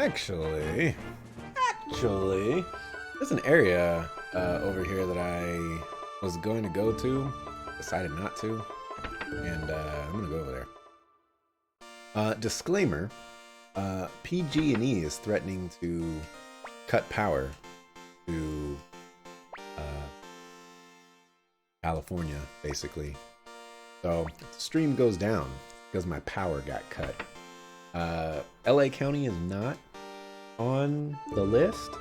Actually, there's an area over here that I was going to go to, decided not to, and I'm gonna go over there. Disclaimer: PG&E is threatening to cut power to uh, California, basically. So if the stream goes down because my power got cut. LA County is not on the list,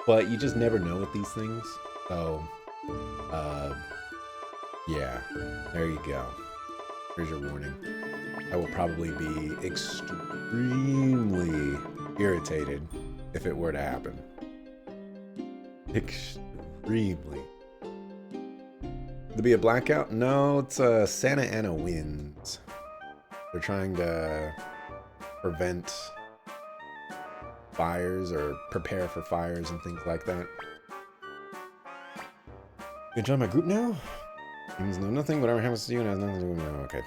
but you just never know with these things. So, yeah, there you go. Here's your warning. I will probably be extremely irritated if it were to happen. Extremely. To be a blackout? No, it's Santa Ana winds. They're trying to prevent fires or prepare for fires and things like that. You can join my group now? Means no nothing, whatever happens to you and has nothing to do with me. Okay,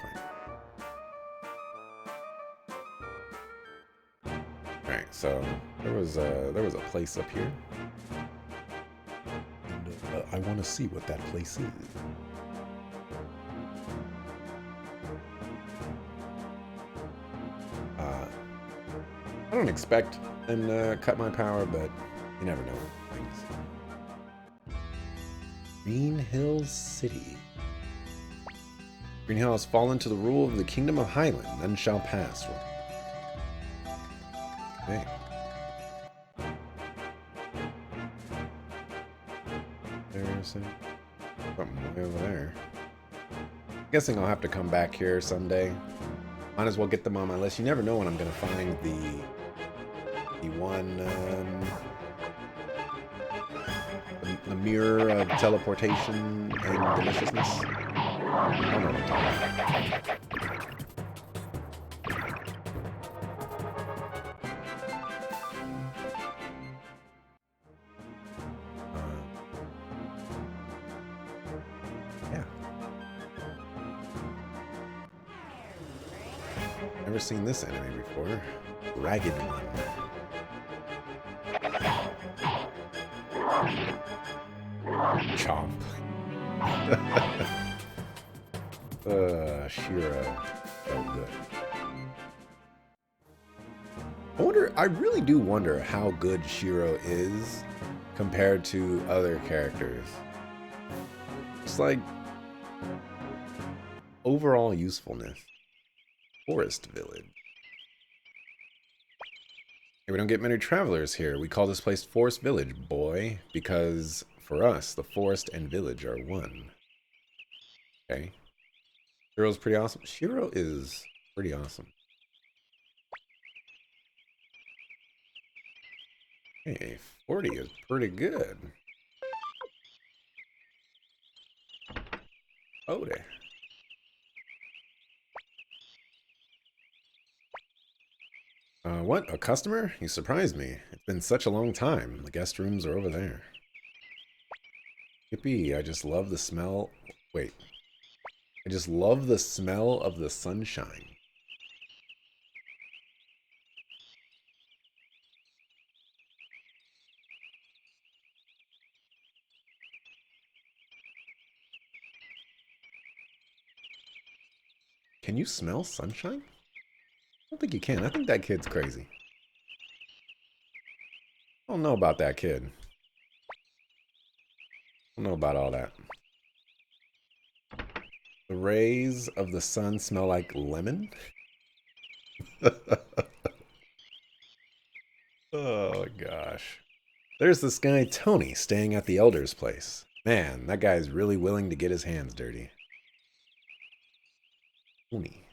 fine. Alright, so there was a place up here. And I want to see what that place is. I don't expect them to cut my power, but you never know things. Green Hills City. Green Hill has fallen to the rule of the Kingdom of Highland. None shall pass. Okay. There's something way over there. I'm guessing I'll have to come back here someday. Might as well get them on my list. You never know when I'm going to find the one, the mirror of teleportation and deliciousness. I don't know what I'm talking about. Yeah. Never seen this enemy before. Ragged one. Chomp. Shiro. So good. I really do wonder how good Shiro is compared to other characters. It's like overall usefulness. Forest Village. Hey, we don't get many travelers here. We call this place Forest Village, boy, because for us, the forest and village are one. Okay. Shiro's pretty awesome. Shiro is pretty awesome. Hey, 40 is pretty good. Oh, there. What? A customer? You surprised me. It's been such a long time. The guest rooms are over there. Yippee, I just love the smell. Wait. I just love the smell of the sunshine. Can you smell sunshine? I don't think you can. I think that kid's crazy. I don't know about that kid. I don't know about all that. The rays of the sun smell like lemon? Oh, gosh. There's this guy, Tony, staying at the Elder's place. Man, that guy's really willing to get his hands dirty. Tony.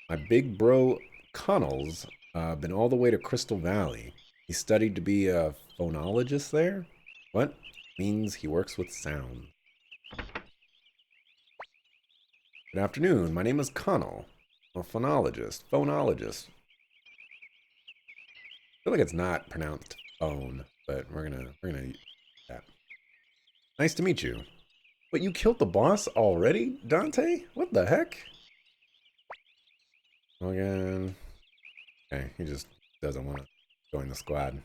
My big bro, Connell's, been all the way to Crystal Valley. He studied to be a phonologist there? What? Means he works with sound. Good afternoon. My name is Connell. I'm a phonologist. Phonologist. I feel like it's not pronounced phone, but we're gonna yeah. Nice to meet you. But you killed the boss already, Dante? What the heck? Again. Okay, he just doesn't want to join the squad.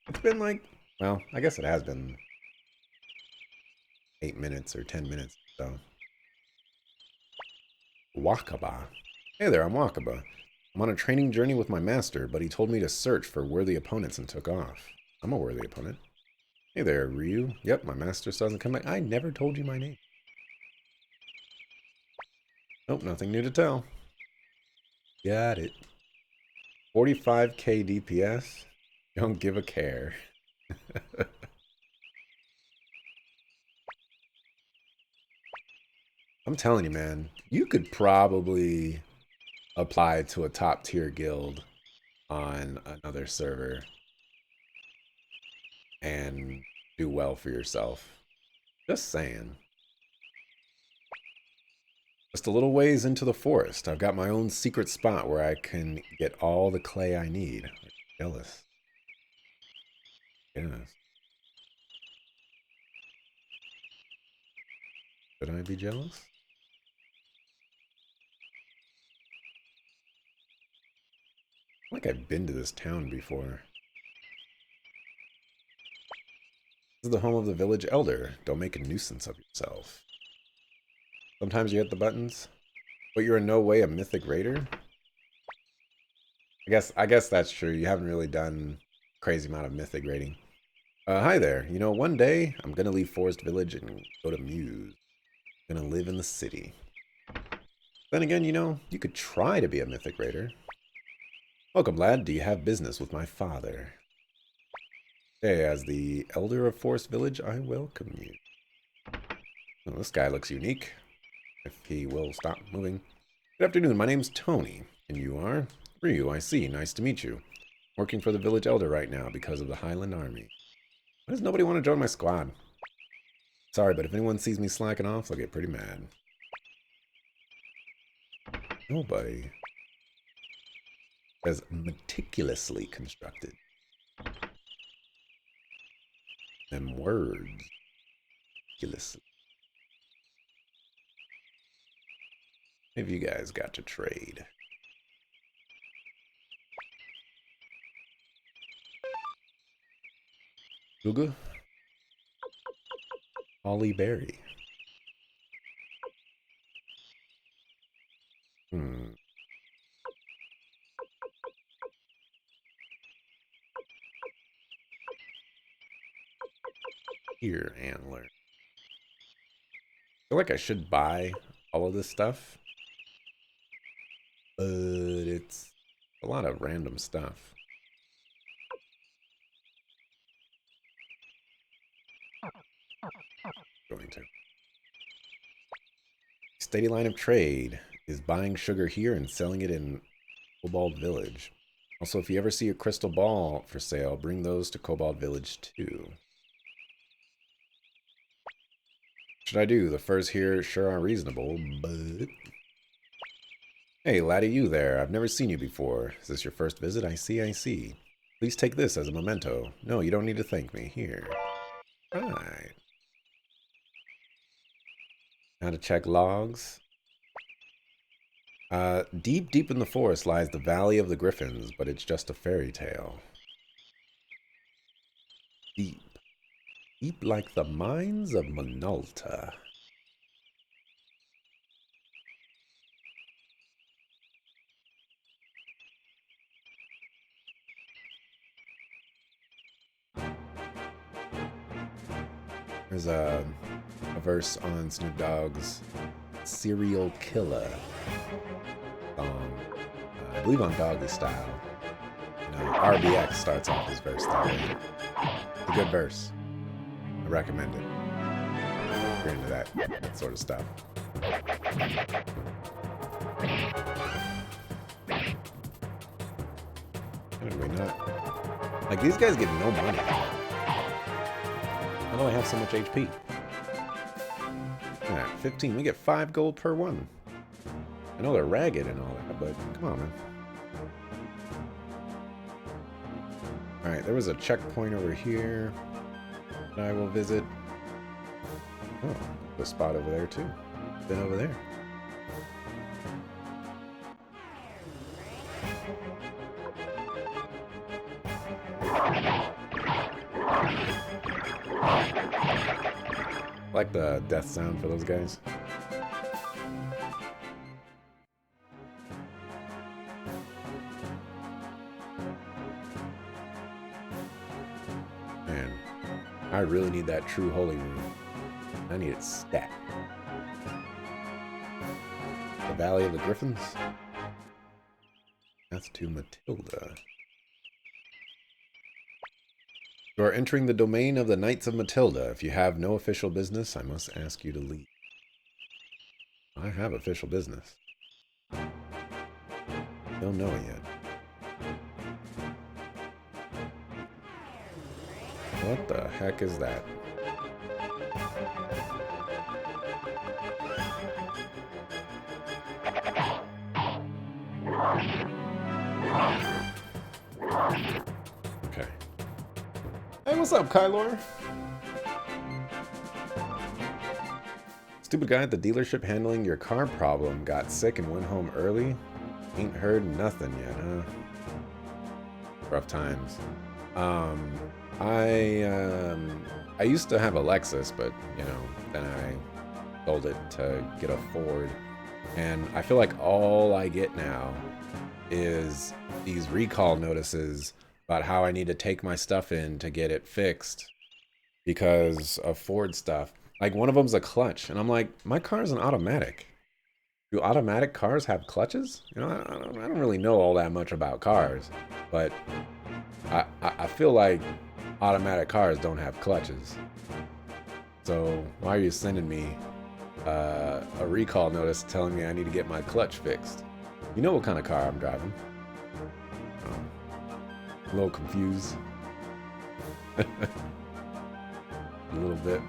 It's been like, well, I guess it has been 8 minutes or 10 minutes. So, Wakaba. Hey there, I'm Wakaba. I'm on a training journey with my master, but he told me to search for worthy opponents and took off. I'm a worthy opponent. Hey there, Ryu. Yep, my master still hasn't come back. I never told you my name. Nope, nothing new to tell. Got it. 45k DPS. Don't give a care. I'm telling you, man, you could probably apply to a top tier guild on another server and do well for yourself. Just saying. Just a little ways into the forest, I've got my own secret spot where I can get all the clay I need. Jealous. Yes. Should I be jealous? Like I've been to this town before. This is the home of the village elder. Don't make a nuisance of yourself. Sometimes you hit the buttons, but you're in no way a mythic raider. I guess that's true. You haven't really done a crazy amount of mythic raiding. Hi there. You know, one day I'm gonna leave Forest Village and go to Muse. I'm gonna live in the city. Then again, you know, you could try to be a mythic raider. Welcome, lad. Do you have business with my father? Hey, as the elder of Forest Village, I welcome you. Oh, this guy looks unique. If he will stop moving. Good afternoon. My name's Tony. And you are? Ryu, I see. Nice to meet you. Working for the village elder right now because of the Highland Army. Why does nobody want to join my squad? Sorry, but if anyone sees me slacking off, they'll get pretty mad. Nobody. As meticulously constructed. Them words. Meticulously. Have you guys got to trade? Guga? Holly Berry. Ear antler. I feel like I should buy all of this stuff, but it's a lot of random stuff. Going to. Steady line of trade is buying sugar here and selling it in Cobalt Village. Also, if you ever see a crystal ball for sale, bring those to Cobalt Village too. Should I do? The furs here sure are reasonable, but... Hey, laddie, you there. I've never seen you before. Is this your first visit? I see, I see. Please take this as a memento. No, you don't need to thank me. Here. Right. How to check logs. Deep, deep in the forest lies the Valley of the Griffins, but it's just a fairy tale. Deep. Deep like the mines of Minolta. There's a verse on Snoop Dogg's Serial Killer song. I believe on Doggy Style. You know, RBX starts off his verse that way. It's a good verse. I recommend it. If you're into that sort of stuff. How did we not? Like, these guys get no money. How do I have so much HP? Alright, 15. We get 5 gold per one. I know they're ragged and all that, but come on, man. Alright, there was a checkpoint over here that I will visit. Oh, the spot over there, too. Been over there. Like the death sound for those guys. Man, I really need that true holy room. I need it stat. The Valley of the Griffins? That's to Matilda. You are entering the domain of the Knights of Matilda. If you have no official business, I must ask you to leave. I have official business. Don't know it yet. What the heck is that? Okay. Hey, what's up, Kylor? Stupid guy at the dealership handling your car problem got sick and went home early. Ain't heard nothing yet, huh? Rough times. I used to have a Lexus, but you know, then I sold it to get a Ford, and I feel like all I get now is these recall notices about how I need to take my stuff in to get it fixed because of Ford stuff. Like one of them's a clutch, and I'm like, my car is an automatic. Do automatic cars have clutches? You know, I don't really know all that much about cars, but I feel like automatic cars don't have clutches. So why are you sending me a recall notice telling me I need to get my clutch fixed? You know what kind of car I'm driving. A little confused. A little bit.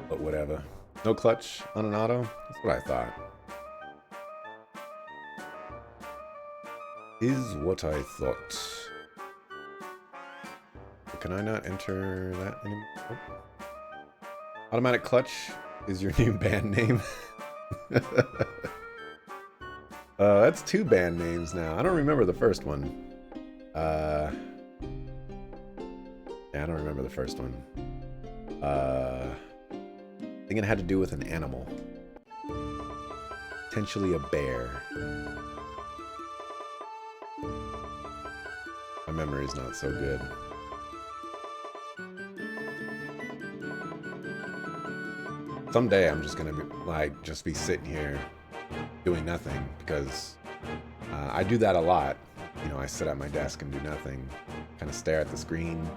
But whatever. No clutch on an auto? That's what I thought. Is what I thought. But can I not enter that anymore? Oh. Automatic Clutch is your new band name. That's 2 band names now. I don't remember the first one. Yeah, I don't remember the first one. I think it had to do with an animal. Potentially a bear. My memory's not so good. Someday I'm just gonna be like, just be sitting here doing nothing because I do that a lot. You know, I sit at my desk and do nothing, kind of stare at the screen.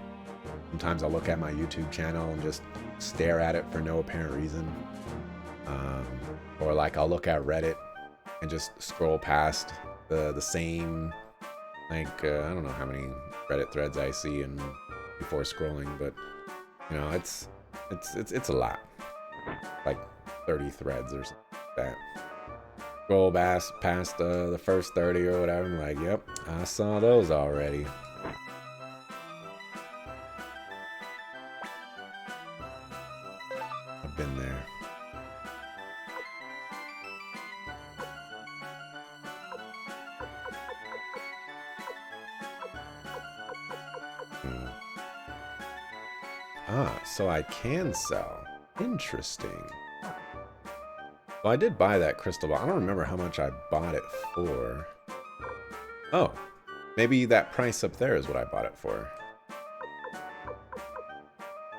Sometimes I'll look at my YouTube channel and just stare at it for no apparent reason. Or like I'll look at Reddit and just scroll past the same, like, I don't know how many Reddit threads I see and before scrolling, but you know, it's a lot. Like 30 threads or something like that. Scroll past the first 30 or whatever. I'm like, yep, I saw those already. I've been there. Ah, so I can sell. Interesting. Well, I did buy that crystal ball. I don't remember how much I bought it for. Oh, maybe that price up there is what I bought it for.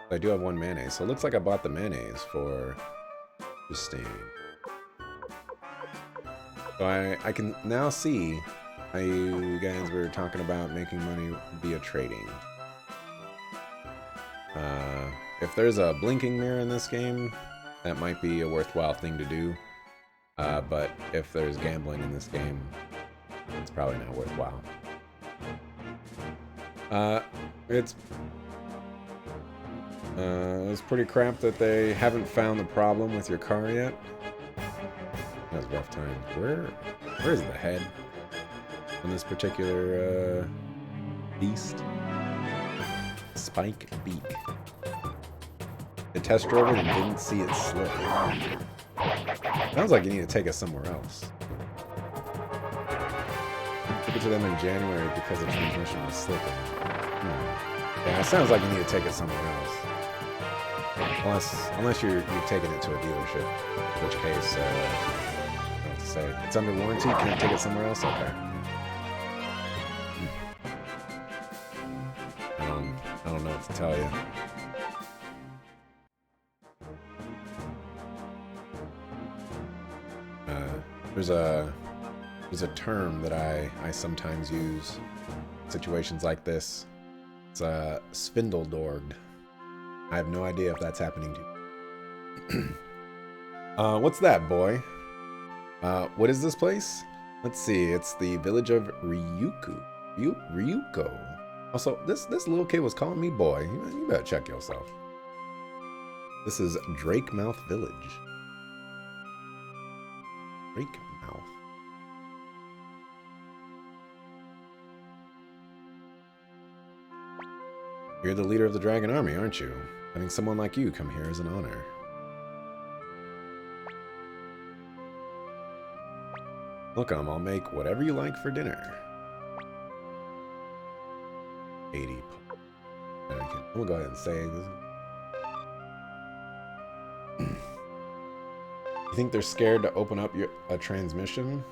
I do have 1 mayonnaise, so it looks like I bought the mayonnaise for interesting. So I can now see how you guys were talking about making money via trading. If there's a blinking mirror in this game, that might be a worthwhile thing to do. But if there's gambling in this game, it's probably not worthwhile. It's pretty crap that they haven't found the problem with your car yet. That's a rough time. Where is the head on this particular beast? Spike beak. The test drove it and didn't see it slip. Sounds like you need to take us somewhere else. it to them in January because the transmission was slipping. Yeah, it sounds like you need to take it somewhere else. Unless you're taking it to a dealership, in which case, I don't know what to say. It's under warranty. Can't take it somewhere else. Okay. I don't know what to tell you. There's a term that I sometimes use in situations like this. It's spindledorged. I have no idea if that's happening to you. What's that, boy? What is this place? Let's see. It's the village of Ryuko. Also, this little kid was calling me boy. You better check yourself. This is Drakemouth Village. Drakemouth. You're the leader of the dragon army, aren't you? Having someone like you come here is an honor. Look, I'll make whatever you like for dinner. 80. I'm gonna go ahead and say this. You think they're scared to open up a transmission?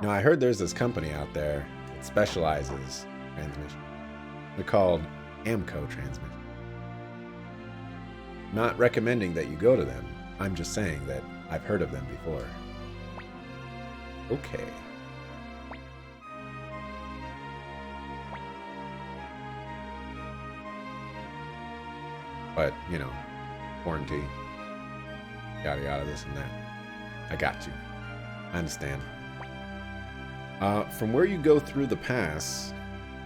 No, I heard there's this company out there that specializes in transmission. They're called Amco Transmission. Not recommending that you go to them. I'm just saying that I've heard of them before. Okay. But, you know, warranty, yada yada, this and that. I got you. I understand. From where you go through the pass,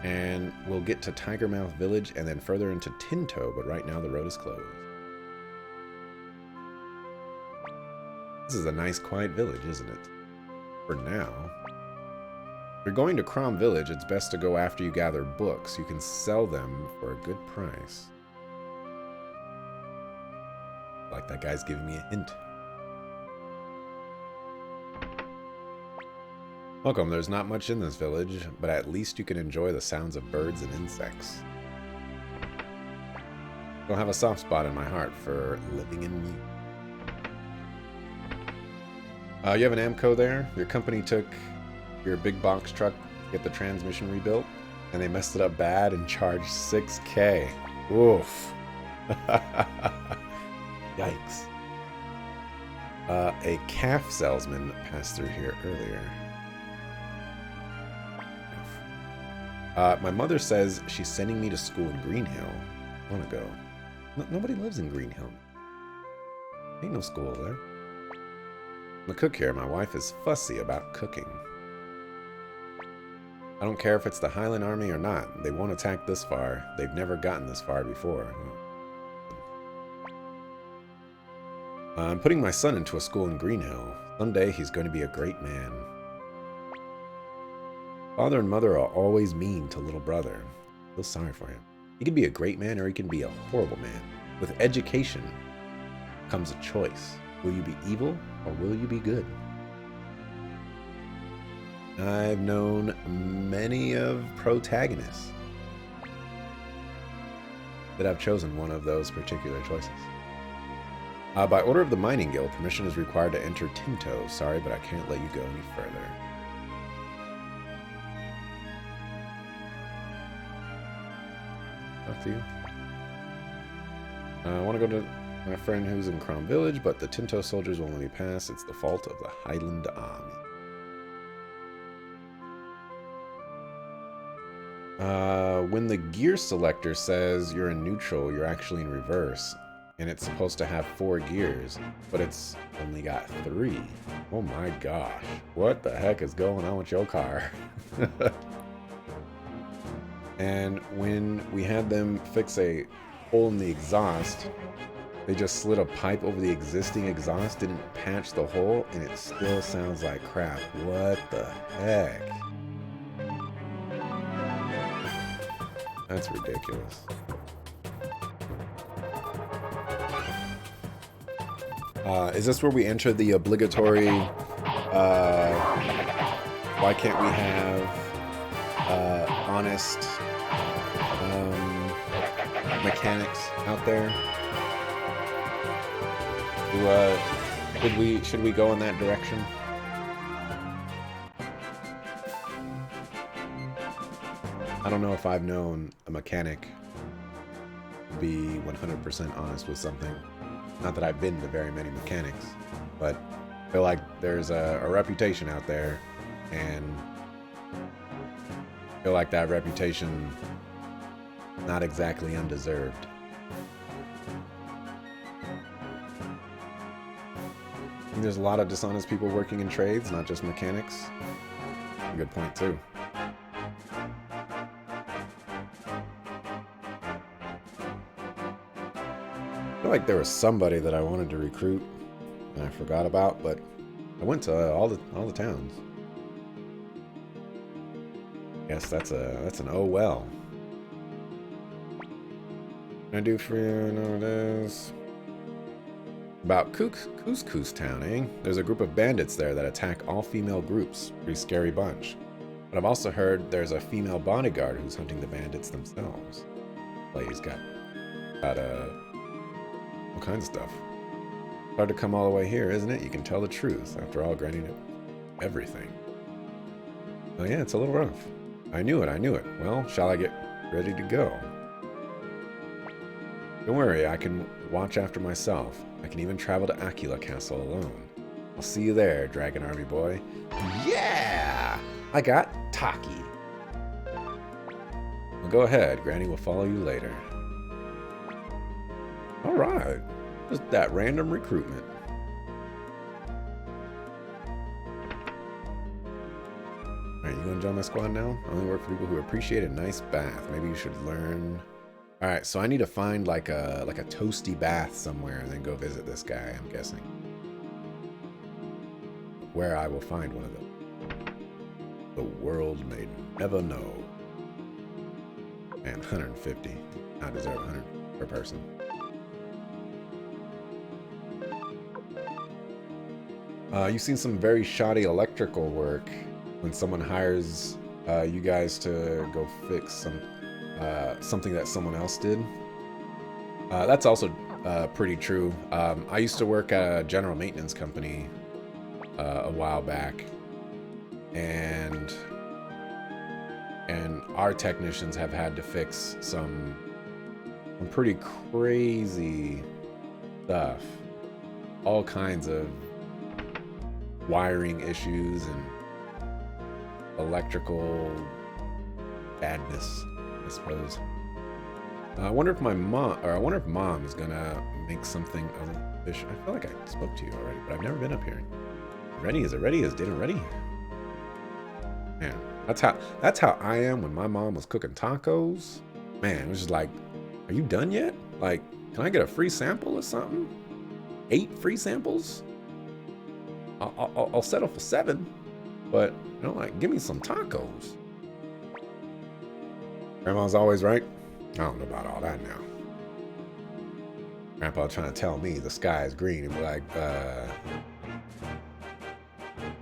and we'll get to Tigermouth Village and then further into Tinto, but right now the road is closed. This is a nice, quiet village, isn't it? For now. If you're going to Crom Village, it's best to go after you gather books. You can sell them for a good price. Like that guy's giving me a hint. Welcome, there's not much in this village, but at least you can enjoy the sounds of birds and insects. You'll have a soft spot in my heart for living in you. You have an Amco there. Your company took your big box truck to get the transmission rebuilt, and they messed it up bad and charged $6,000. Oof. Yikes. A calf salesman passed through here earlier. My mother says she's sending me to school in Greenhill. I want to go. Nobody lives in Greenhill. Ain't no school there. I'm a cook here. My wife is fussy about cooking. I don't care if it's the Highland Army or not. They won't attack this far. They've never gotten this far before. I'm putting my son into a school in Greenhill. Someday he's going to be a great man. Father and mother are always mean to little brother. I feel sorry for him. He can be a great man or he can be a horrible man. With education comes a choice. Will you be evil or will you be good? I've known many of protagonists that have chosen one of those particular choices. By order of the Mining Guild, permission is required to enter Tinto. Sorry, but I can't let you go any further. Up to you. I want to go to my friend who's in Crom Village, but the Tinto soldiers won't let me pass. It's the fault of the Highland Army. When the gear selector says you're in neutral, you're actually in reverse. And it's supposed to have 4 gears, but it's only got 3. Oh my gosh. What the heck is going on with your car? And when we had them fix a hole in the exhaust, they just slid a pipe over the existing exhaust, didn't patch the hole, and it still sounds like crap. What the heck? That's ridiculous. Is this where we enter the obligatory Why can't we have honest mechanics out there? Should we go in that direction? I don't know if I've known a mechanic be 100% honest with something. Not that I've been to very many mechanics, but I feel like there's a reputation out there, and I feel like that reputation not exactly undeserved. And there's a lot of dishonest people working in trades, not just mechanics. Good point too. I feel like there was somebody that I wanted to recruit and I forgot about, but I went to all the towns. Yes, that's an oh well. Can I do for you? No, it is. About Couscous Town, eh? There's a group of bandits there that attack all female groups. Pretty scary bunch. But I've also heard there's a female bodyguard who's hunting the bandits themselves. Like he's got all kinds of stuff. Hard to come all the way here, isn't it? You can tell the truth. After all, granting it everything. Oh yeah, it's a little rough. I knew it. Well, shall I get ready to go? Don't worry, I can watch after myself. I can even travel to Aquila Castle alone. I'll see you there, Dragon Army boy. Yeah! I got Taki. Well, go ahead. Granny will follow you later. Alright. Just that random recruitment. Alright, you gonna join my squad now? I only work for people who appreciate a nice bath. Maybe you should learn... Alright, so I need to find like a toasty bath somewhere and then go visit this guy, I'm guessing. Where I will find one of them. The world may never know. Man, 150. I deserve 100 per person. You've seen some very shoddy electrical work when someone hires you guys to go fix something that someone else did. That's also pretty true. I used to work at a general maintenance company a while back, and our technicians have had to fix some pretty crazy stuff. All kinds of wiring issues and electrical badness, I suppose. I wonder if mom is gonna make something other than fish. I feel like I spoke to you already, but I've never been up here. Ready? Is it ready? Is dinner ready? Man, that's how I am when my mom was cooking tacos. Man, it was just like, are you done yet? Like, can I get a free sample or something? 8 free samples? I'll settle for 7, but you know, like, give me some tacos. Grandma's always right. I don't know about all that now. Grandpa trying to tell me the sky is green and be like,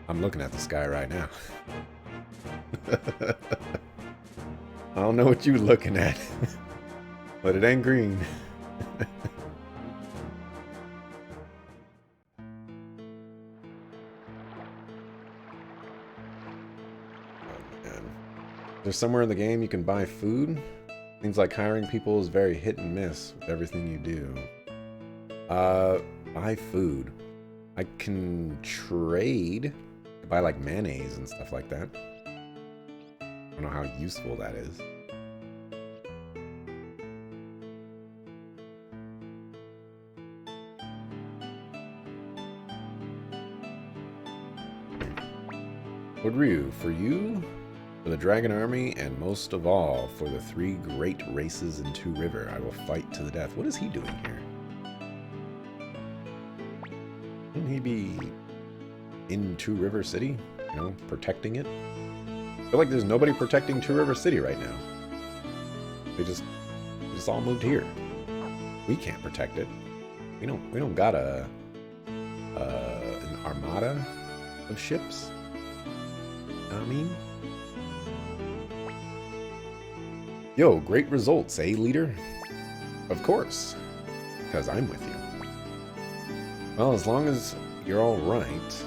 I'm looking at the sky right now. I don't know what you're looking at, but it ain't green. There's somewhere in the game you can buy food. Seems like hiring people is very hit and miss with everything you do. Buy food. I can trade. Buy like mayonnaise and stuff like that. I don't know how useful that is. Lord Ryu, for you, for the Dragon Army, and most of all, for the 3 great races in Two River, I will fight to the death. What is he doing here? Wouldn't he be in Two River City? You know, protecting it? I feel like there's nobody protecting Two River City right now. They just all moved here. We can't protect it. We don't got an armada of ships. I mean? Yo, great results, eh, leader? Of course, because I'm with you. Well, as long as you're all right,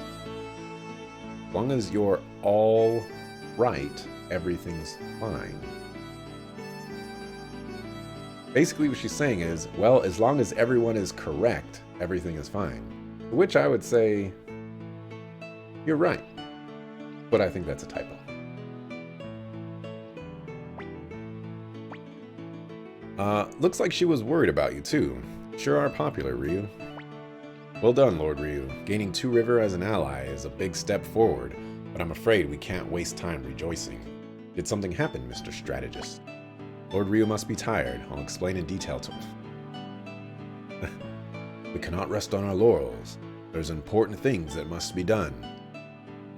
as long as you're all right, everything's fine. Basically what she's saying is, well, as long as everyone is correct, everything is fine. Which I would say, you're right. But I think that's a typo. Looks like she was worried about you too. Sure are popular, Ryu. Well done, Lord Ryu. Gaining Two River as an ally is a big step forward, but I'm afraid we can't waste time rejoicing. Did something happen, Mr. Strategist? Lord Ryu must be tired. I'll explain in detail to him. We cannot rest on our laurels. There's important things that must be done.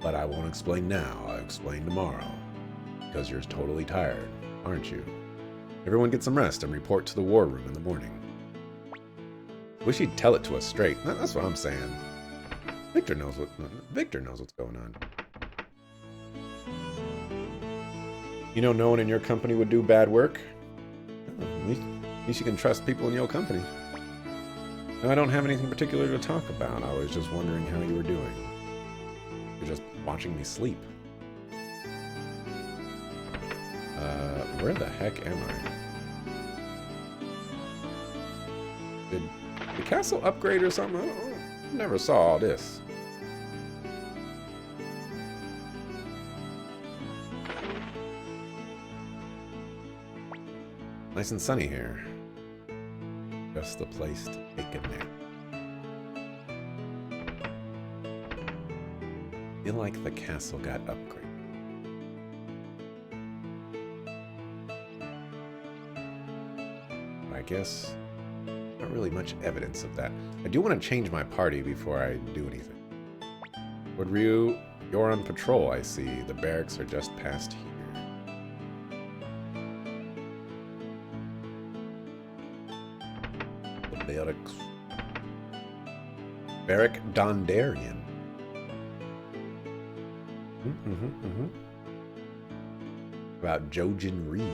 But I won't explain now. I'll explain tomorrow. Because you're totally tired, aren't you? Everyone get some rest and report to the war room in the morning. Wish he'd tell it to us straight. That's what I'm saying. Victor knows what's going on. You know no one in your company would do bad work? At least you can trust people in your company. No, I don't have anything particular to talk about. I was just wondering how you were doing. You're just watching me sleep. Where the heck am I? Did the castle upgrade or something? I never saw all this. Nice and sunny here. Just the place to take a nap. Feel like the castle got upgraded. I guess not really much evidence of that. I do want to change my party before I do anything. Lord Ryu, you're on patrol, I see. The barracks are just past here. The barracks. Barrack Dondarian. About Jojen Reed.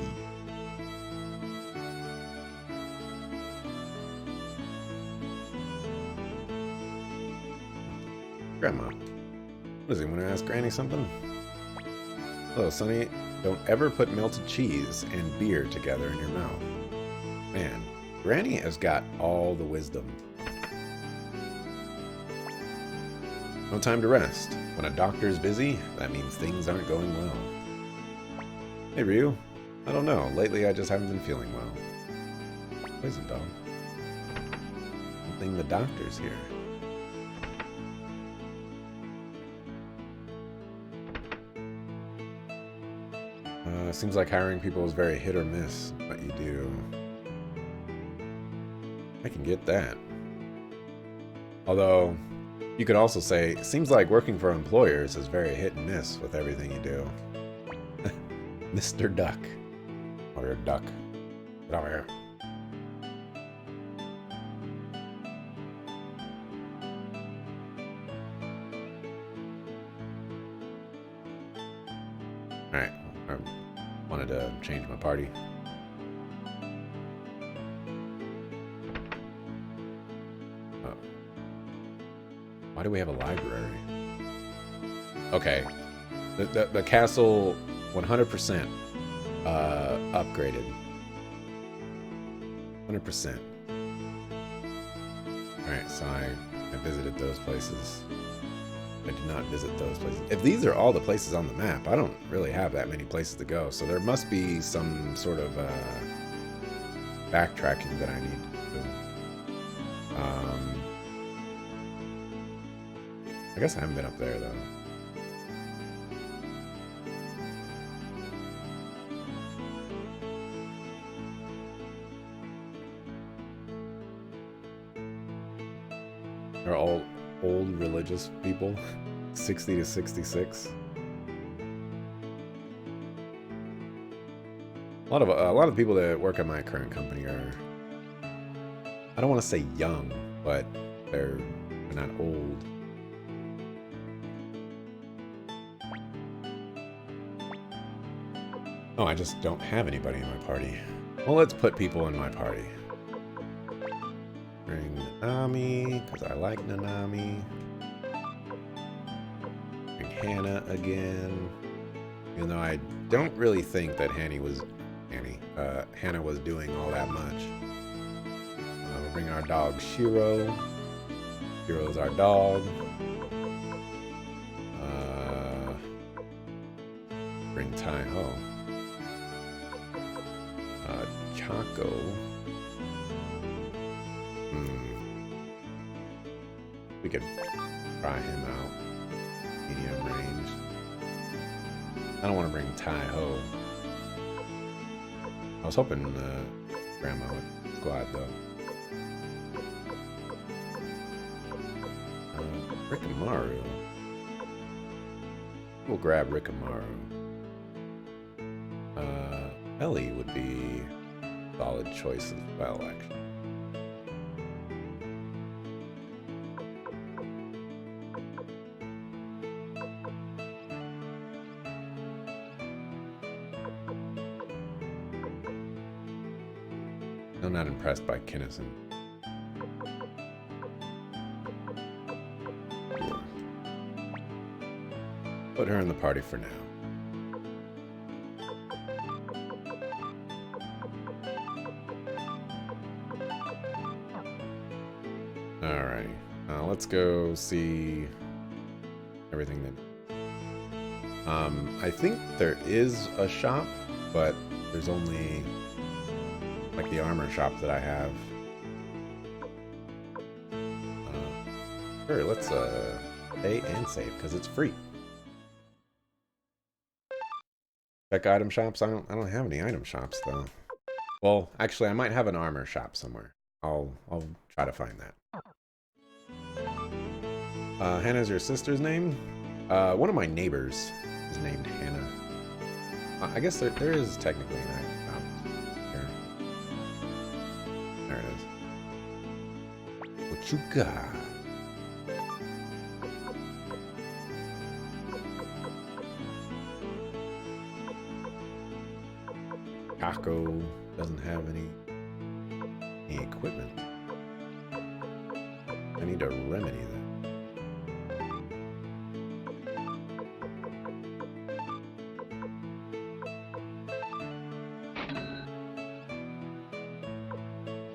Grandma. Does he want to ask Granny something? Hello, Sonny. Don't ever put melted cheese and beer together in your mouth. Man, Granny has got all the wisdom. No time to rest. When a doctor's busy, that means things aren't going well. Hey, Ryu. I don't know. Lately, I just haven't been feeling well. Poison dog. Good thing the doctor's here. Seems like hiring people is very hit or miss, what you do. I can get that. Although, you could also say, it seems like working for employers is very hit and miss with everything you do. Mr. Duck. Or your duck. Get over here. Alright. I wanted to change my party. Oh. Why do we have a library? Okay. The castle 100% upgraded. 100%. Alright, so I visited those places. I did not visit those places. If these are all the places on the map, I don't really have that many places to go. So there must be some sort of backtracking that I need to do. I guess I haven't been up there, though. They're all old religious people, 60 to 66. A lot of people that work at my current company are, I don't want to say young, but they're not old. Oh, I just don't have anybody in my party. Well, let's put people in my party. Bring Nanami, because I like Nanami. Bring Hannah again. Even though I don't really think that Hannah was doing all that much. We'll bring our dog Shiro. Shiro's our dog. Bring Tai-Ho. Chaco. We could try him out. Medium range. I don't want to bring Tai-Ho. I was hoping Grandma would squad though. Rikamaru. We'll grab Rikamaru. Ellie would be a solid choice as well, actually. I'm not impressed by Kinnison. Put her in the party for now. Alrighty. Let's go see everything that... I think there is a shop, but there's only like the armor shop that I have. Sure, let's pay and save because it's free. Check item shops. I don't have any item shops though. Well, actually, I might have an armor shop somewhere. I'll try to find that. Hannah's your sister's name? One of my neighbors is named Hannah. I guess there is technically an item shop here. There it is. What you got? Kako doesn't have any equipment. I need to remedy that.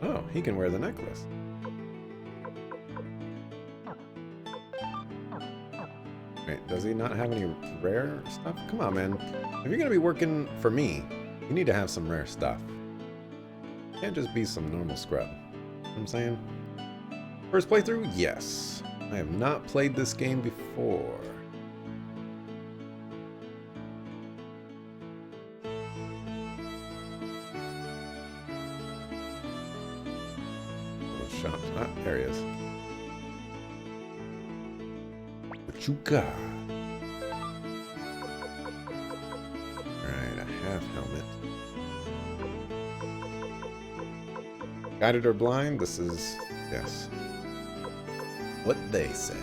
Oh, he can wear the necklace. Wait, does he not have any rare stuff? Come on, man. If you're gonna be working for me, you need to have some rare stuff. Can't just be some normal scrub. You know what I'm saying? First playthrough? Yes. I have not played this game before. Those shops. Ah, there he is. What you got? Alright, a half helmet. Guided or blind? This is... yes. What they said.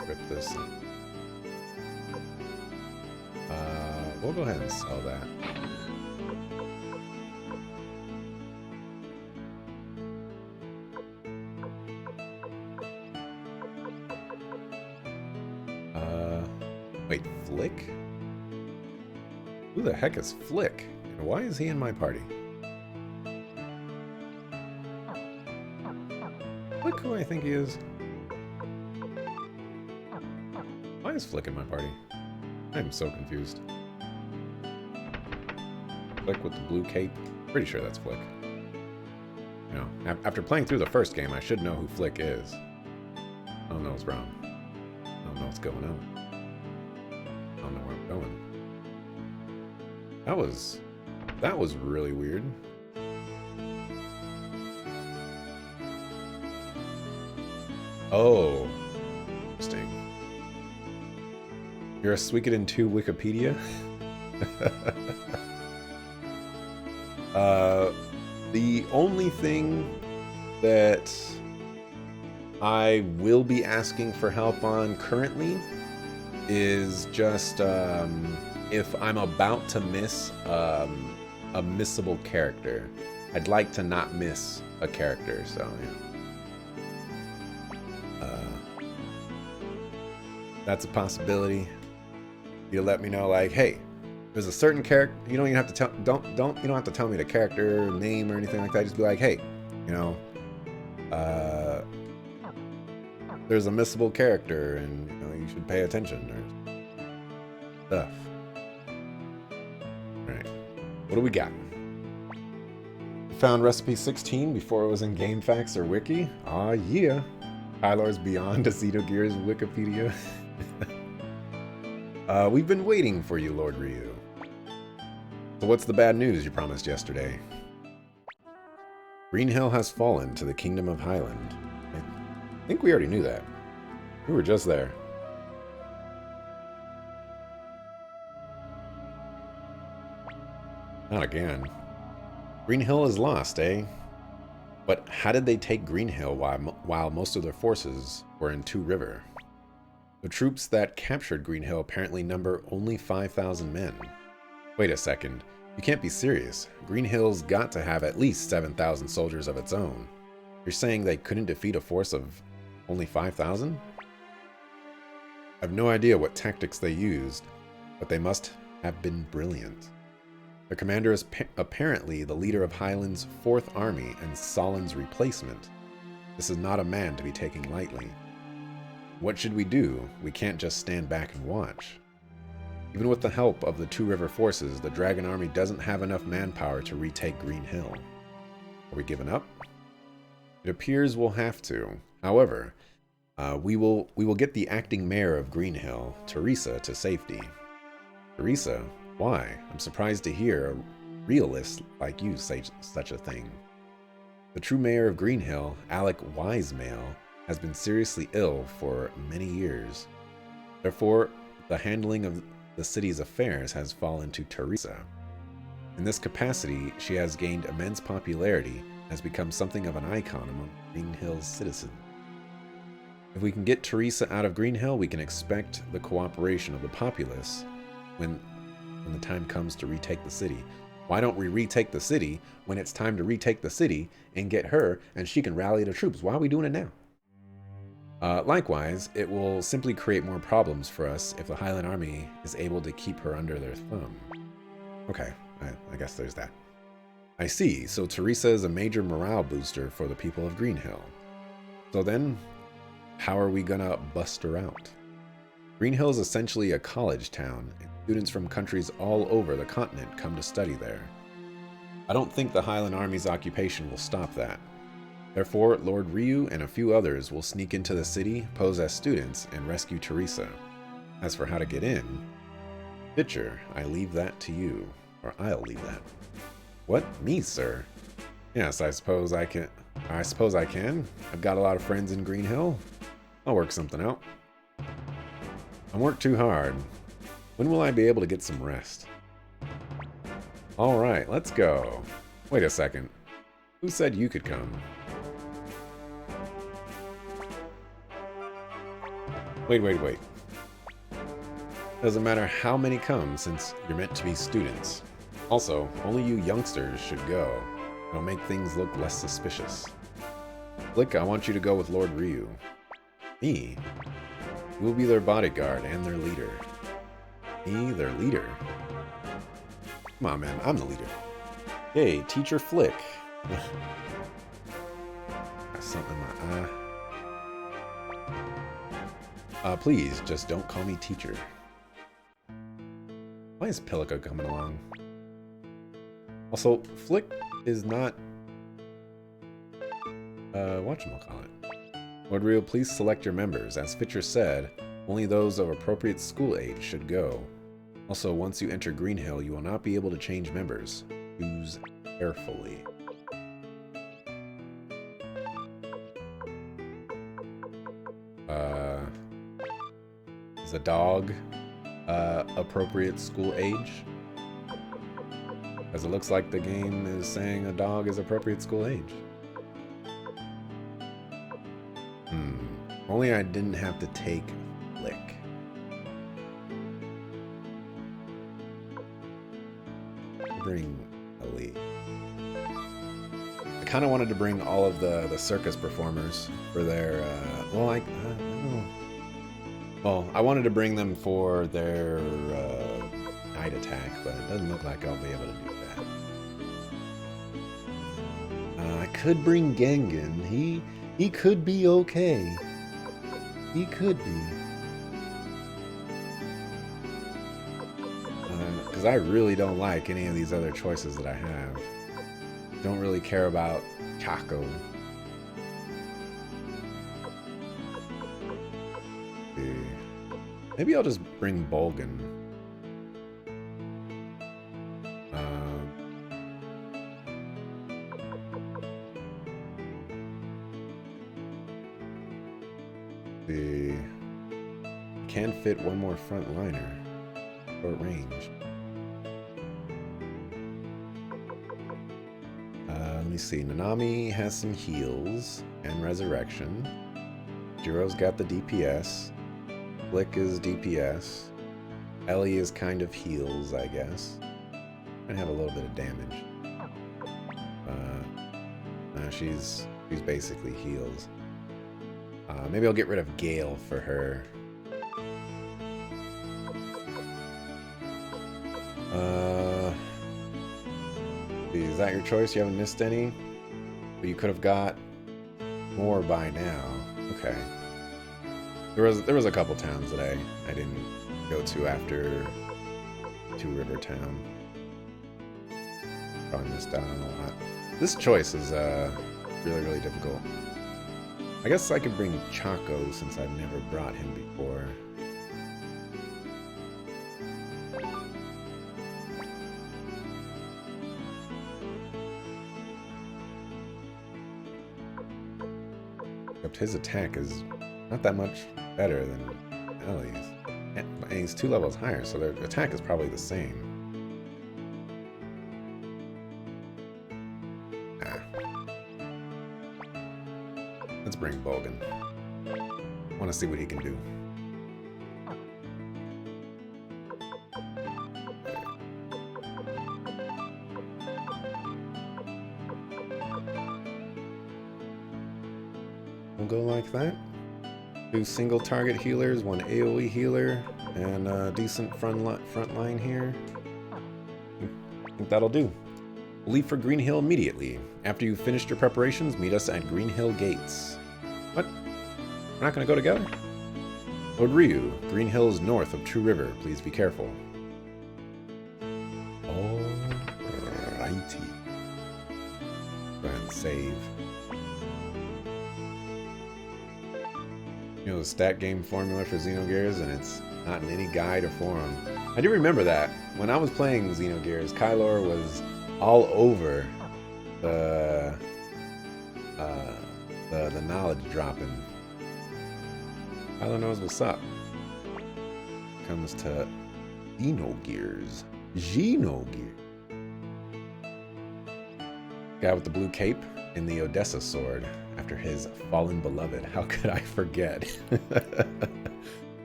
Equip this. We'll go ahead and sell that. Wait, Flick? Who the heck is Flick? And why is he in my party? Look who I think he is. Why is Flick in my party? I'm so confused. Flick with the blue cape? Pretty sure that's Flick. You know, after playing through the first game, I should know who Flick is. I don't know what's wrong. I don't know what's going on. I don't know where I'm going. That was really weird. Oh, interesting. You're a Suikoden 2 Wikipedia? The only thing that I will be asking for help on currently is just if I'm about to miss a missable character. I'd like to not miss a character, so yeah. That's a possibility. You'll let me know, like, hey, there's a certain character. You don't even have to tell. You don't have to tell me the character name or anything like that. Just be like, hey, you know, there's a missable character, and you know you should pay attention or stuff. All right, what do we got? Found recipe 16 before it was in GameFAQs or Wiki. Aw, yeah. Tyler's Beyond Aceto Gears Wikipedia. We've been waiting for you, Lord Ryu. So what's the bad news you promised yesterday? Green Hill has fallen to the Kingdom of Highland. I think we already knew that. We were just there. Not again. Green Hill is lost, eh? But how did they take Green Hill while most of their forces were in Two River? The troops that captured Green Hill apparently number only 5,000 men. Wait a second. You can't be serious. Green Hill's got to have at least 7,000 soldiers of its own. You're saying they couldn't defeat a force of only 5,000? I have no idea what tactics they used, but they must have been brilliant. The commander is apparently the leader of Highland's 4th Army and Solin's replacement. This is not a man to be taken lightly. What should we do? We can't just stand back and watch. Even with the help of the Two River forces, the Dragon Army doesn't have enough manpower to retake Green Hill. Are we giving up? It appears we'll have to. However, we will get the acting mayor of Green Hill, Teresa, to safety. Teresa? Why? I'm surprised to hear a realist like you say such a thing. The true mayor of Green Hill, Alec Wisemail, has been seriously ill for many years. Therefore, the handling of the city's affairs has fallen to Teresa. In this capacity, she has gained immense popularity and has become something of an icon among Green Hill's citizens. If we can get Teresa out of Green Hill, we can expect the cooperation of the populace when the time comes to retake the city. Why don't we retake the city when it's time to retake the city and get her and she can rally the troops? Why are we doing it now? Likewise, it will simply create more problems for us if the Highland Army is able to keep her under their thumb. Okay, I guess there's that. I see, so Teresa is a major morale booster for the people of Green Hill. So then, how are we gonna bust her out? Green Hill is essentially a college town, and students from countries all over the continent come to study there. I don't think the Highland Army's occupation will stop that. Therefore, Lord Ryu and a few others will sneak into the city, pose as students, and rescue Teresa. As for how to get in, Pitcher, I leave that to you. Or I'll leave that. What? Me, sir? Yes, I suppose I can. I've got a lot of friends in Green Hill. I'll work something out. I worked too hard. When will I be able to get some rest? Alright, let's go. Wait a second. Who said you could come? Wait. Doesn't matter how many come since you're meant to be students. Also, only you youngsters should go. It'll make things look less suspicious. Flick, I want you to go with Lord Ryu. Me? You will be their bodyguard and their leader. Me, their leader? Come on, man, I'm the leader. Hey, Teacher Flick. Got something in my eye. Please, just don't call me teacher. Why is Pelica coming along? Also, Flick is not... whatchamacallit. Lord Ryu, please select your members. As Fitcher said, only those of appropriate school age should go. Also, once you enter Green Hill, you will not be able to change members. Choose carefully. Is a dog appropriate school age? Because it looks like the game is saying a dog is appropriate school age. Only I didn't have to take Flick. Bring Elite. I kind of wanted to bring all of the circus performers for their, well, I don't know. Well, I wanted to bring them for their night attack, but it doesn't look like I'll be able to do that. I could bring Gengen. He could be okay. He could be. Because I really don't like any of these other choices that I have. Don't really care about Chaco. Maybe I'll just bring Bolgan. Can fit one more frontliner. Short range. Let me see. Nanami has some heals and resurrection. Jiro's got the DPS. Flick is DPS. Ellie is kind of heals, I guess. And have a little bit of damage. She's basically heals. Maybe I'll get rid of Gale for her. Is that your choice? You haven't missed any? But you could have got more by now. Okay. There was a couple towns that I didn't go to after Two River Town. Probably missed out on a lot. This choice is really, really difficult. I guess I could bring Chaco since I've never brought him before. Except his attack is not that much better than Ellie's. And he's 2 levels higher, so their attack is probably the same. Let's bring Bolgan. I want to see what he can do. We'll go like that. 2 single target healers, 1 AoE healer, and a decent front line here. I think that'll do. Leave for Green Hill immediately. After you've finished your preparations, meet us at Green Hill Gates. What? We're not going to go together? Lord Ryu, Green Hill is north of True River. Please be careful. Alrighty. Go ahead and save. You know the stat game formula for Xenogears, and it's not in any guide or forum. I do remember that. When I was playing Xenogears, Kylor was all over the knowledge dropping. Kylor knows what's up. Comes to Xenogears. Xenogears. Guy with the blue cape and the Odessa sword after his fallen beloved. How could I forget?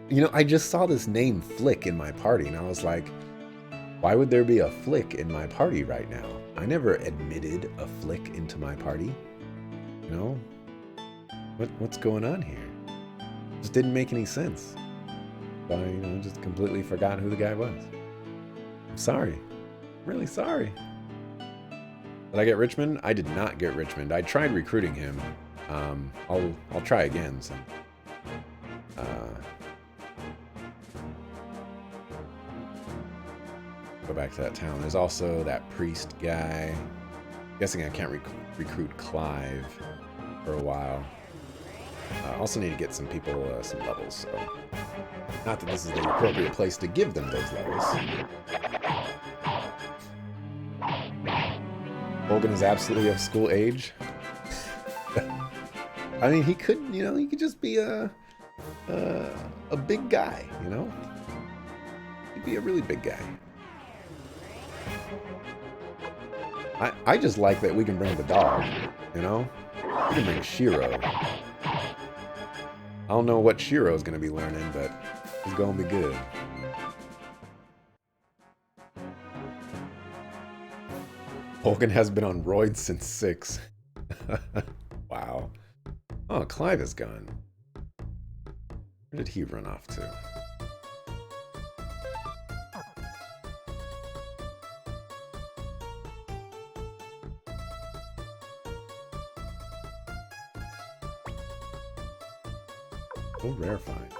You know, I just saw this name Flick in my party, and I was like, why would there be a Flick in my party right now? I never admitted a Flick into my party. You know? What's going on here? Just didn't make any sense. So I, just completely forgot who the guy was. I'm sorry. I'm really sorry. Did I get Richmond? I did not get Richmond. I tried recruiting him. I'll try again. So. Go back to that town. There's also that priest guy. I'm guessing I can't recruit Clive for a while. I also need to get some people some levels. So. Not that this is the appropriate place to give them those levels. Bolgan is absolutely of school age. I mean, he could, he could just be a big guy, He'd be a really big guy. I just like that we can bring the dog, We can bring Shiro. I don't know what Shiro's gonna be learning, but it's gonna be good. Vulcan has been on roids since 6. Wow. Oh, Clive is gone. Where did he run off to? Oh, rare find.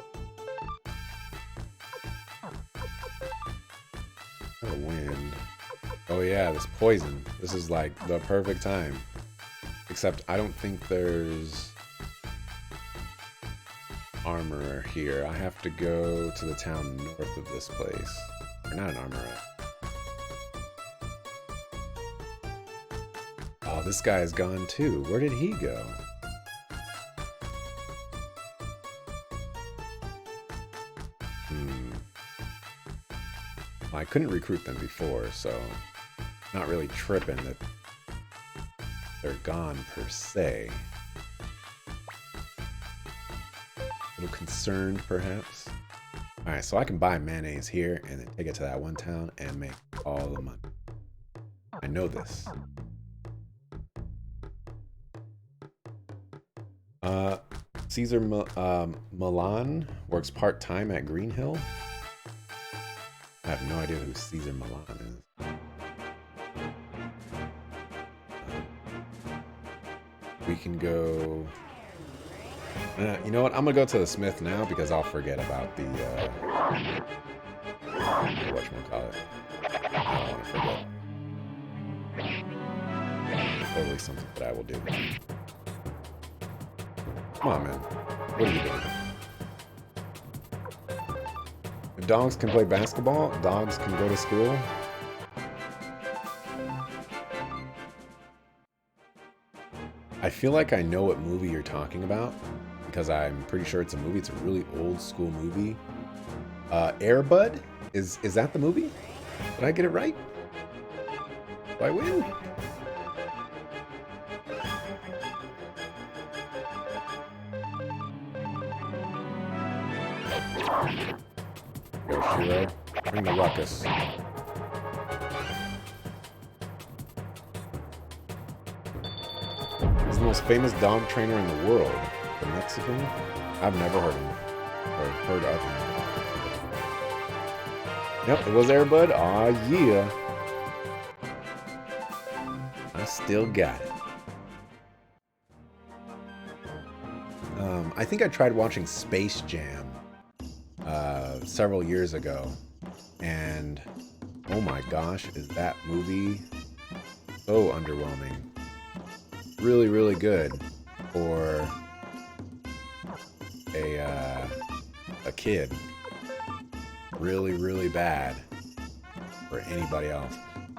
Oh, wind. Oh yeah, this poison. This is like the perfect time. Except I don't think there's armor here. I have to go to the town north of this place. Or not an armorette. Oh, this guy is gone too. Where did he go? Well, I couldn't recruit them before, so not really tripping that they're gone per se. A little concerned, perhaps. Alright, so I can buy mayonnaise here and then take it to that one town and make all the money. I know this. Caesar Milan works part-time at Green Hill. I have no idea who Caesar Milan is. We can go... you know what? I'm gonna go to the Smith now because I'll forget about the... whatchamacallit. I don't want to forget. Totally something that I will do. Come on, man. What are you doing? If dogs can play basketball, dogs can go to school. I feel like I know what movie you're talking about because I'm pretty sure it's a movie. It's a really old school movie. Air Bud? Is that the movie? Did I get it right? Do I win? Go, Shiro. Bring the ruckus. He's the most famous dog trainer in the world. The Mexican? I've never heard of him. Or heard of him. Yep, it was Air Bud. Aw, yeah. I still got it. I think I tried watching Space Jam several years ago, and oh my gosh, is that movie so underwhelming. Really, really good for a kid. Really, really bad for anybody else.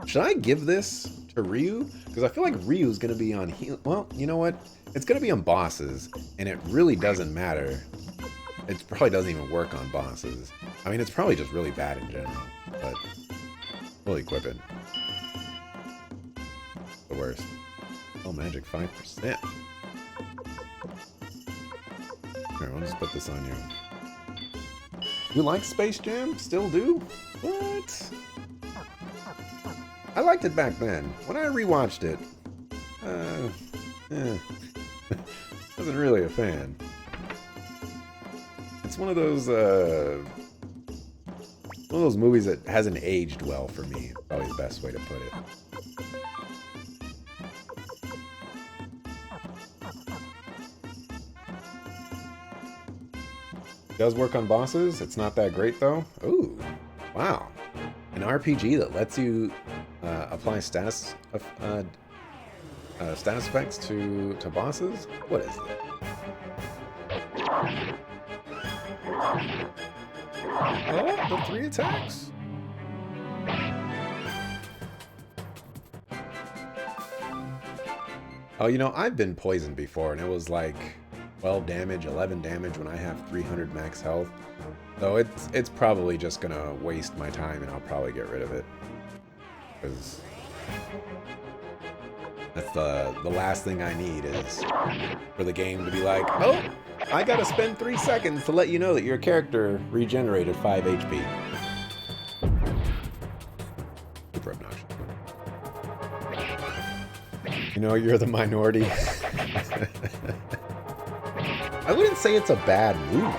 Should I give this to Ryu? Because I feel like Ryu's gonna be on well, you know what? It's gonna be on bosses, and it really doesn't matter. It probably doesn't even work on bosses. I mean, it's probably just really bad in general, but we'll equip it. The worst. Oh, magic 5%. Here, I'll just put this on you. You like Space Jam? Still do? What? I liked it back then. When I rewatched it, wasn't really a fan. It's one of those movies that hasn't aged well for me. Probably the best way to put it. It does work on bosses. It's not that great though. Ooh, wow! An RPG that lets you apply status effects to bosses. What is it? Oh, the 3 attacks. Oh, you know, I've been poisoned before, and it was like 12 damage, 11 damage when I have 300 max health. So it's probably just gonna waste my time, and I'll probably get rid of it. Because That's the last thing I need is for the game to be like, oh, I gotta spend 3 seconds to let you know that your character regenerated 5 HP. Super obnoxious. You know, you're the minority. I wouldn't say it's a bad movie.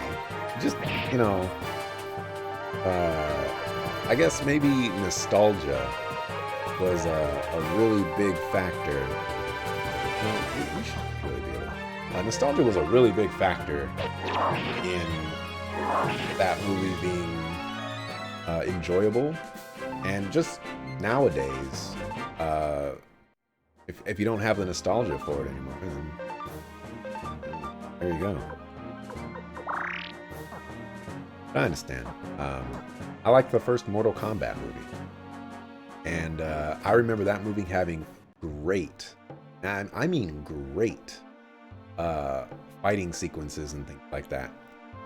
Just, you know, I guess maybe nostalgia was a really big factor. No, we should really be able. Nostalgia was a really big factor in that movie being enjoyable, and just nowadays, if you don't have the nostalgia for it anymore, then there you go. I understand. I like the first Mortal Kombat movie. And I remember that movie having great, and I mean great, fighting sequences and things like that.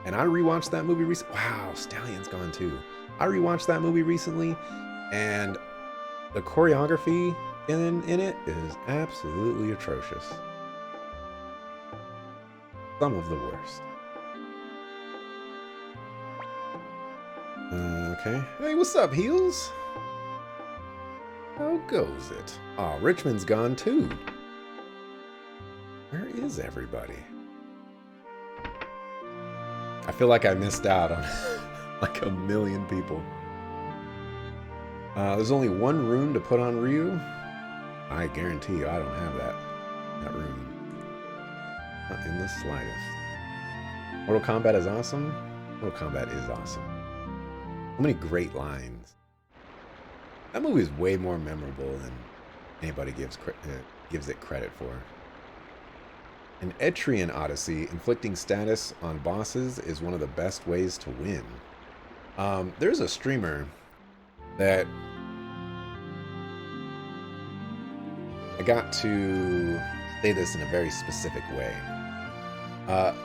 And I rewatched that movie recently. Wow, Stallion's gone too. I rewatched that movie recently, and the choreography in it is absolutely atrocious. Some of the worst. Okay. Hey, what's up, Heels? How goes it? Oh, Richmond's gone too. Where is everybody? I feel like I missed out on like a million people. There's only one rune to put on Ryu. I guarantee you I don't have that rune. Not in the slightest. Mortal Kombat is awesome. Mortal Kombat is awesome. So many great lines. That movie is way more memorable than anybody gives it credit for. In Etrian Odyssey, inflicting status on bosses is one of the best ways to win. There's a streamer that I got to say this in a very specific way.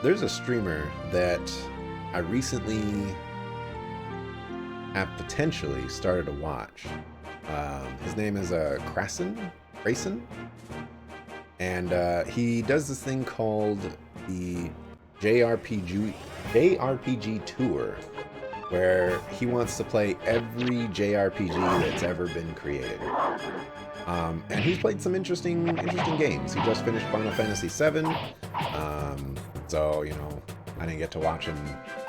There's a streamer that I recently have potentially started to watch. His name is Grayson, and he does this thing called the JRPG Tour, where he wants to play every JRPG that's ever been created. And he's played some interesting games. He just finished Final Fantasy VII, so you know I didn't get to watch him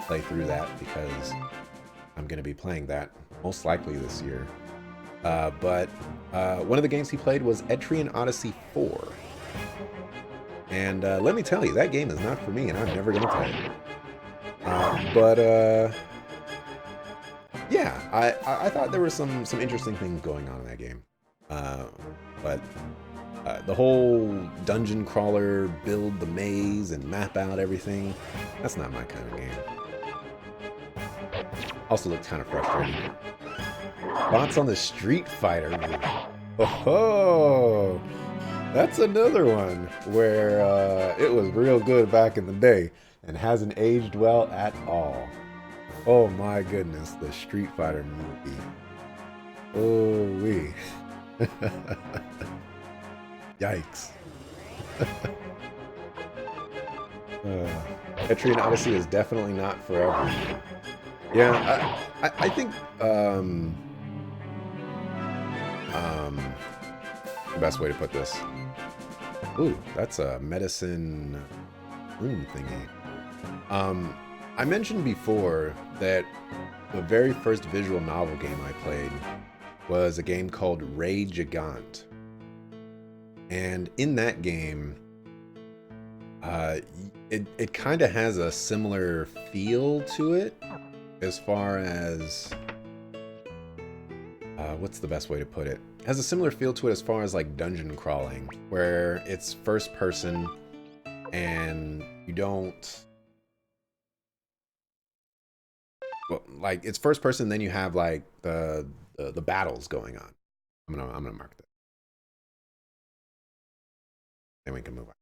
play through that because I'm going to be playing that most likely this year. But one of the games he played was Etrian Odyssey 4. And let me tell you, that game is not for me, and I'm never going to play it. Yeah, I thought there were some interesting things going on in that game. But the whole dungeon crawler, build the maze, and map out everything, that's not my kind of game. Also looks kind of frustrating. Thoughts on the Street Fighter movie? Oh, that's another one where it was real good back in the day and hasn't aged well at all. Oh my goodness, the Street Fighter movie. Oh wee. Yikes. Etrian Odyssey is definitely not for everyone. Yeah, I think the best way to put this. Ooh, that's a medicine rune thingy. I mentioned before that the very first visual novel game I played was a game called Ray Gigant. And in that game, it kind of has a similar feel to it as far as what's the best way to put it? It has a similar feel to it as far as like dungeon crawling, where it's first person and you don't, well, like it's first person, then you have like the battles going on. I'm gonna mark that. Then we can move on.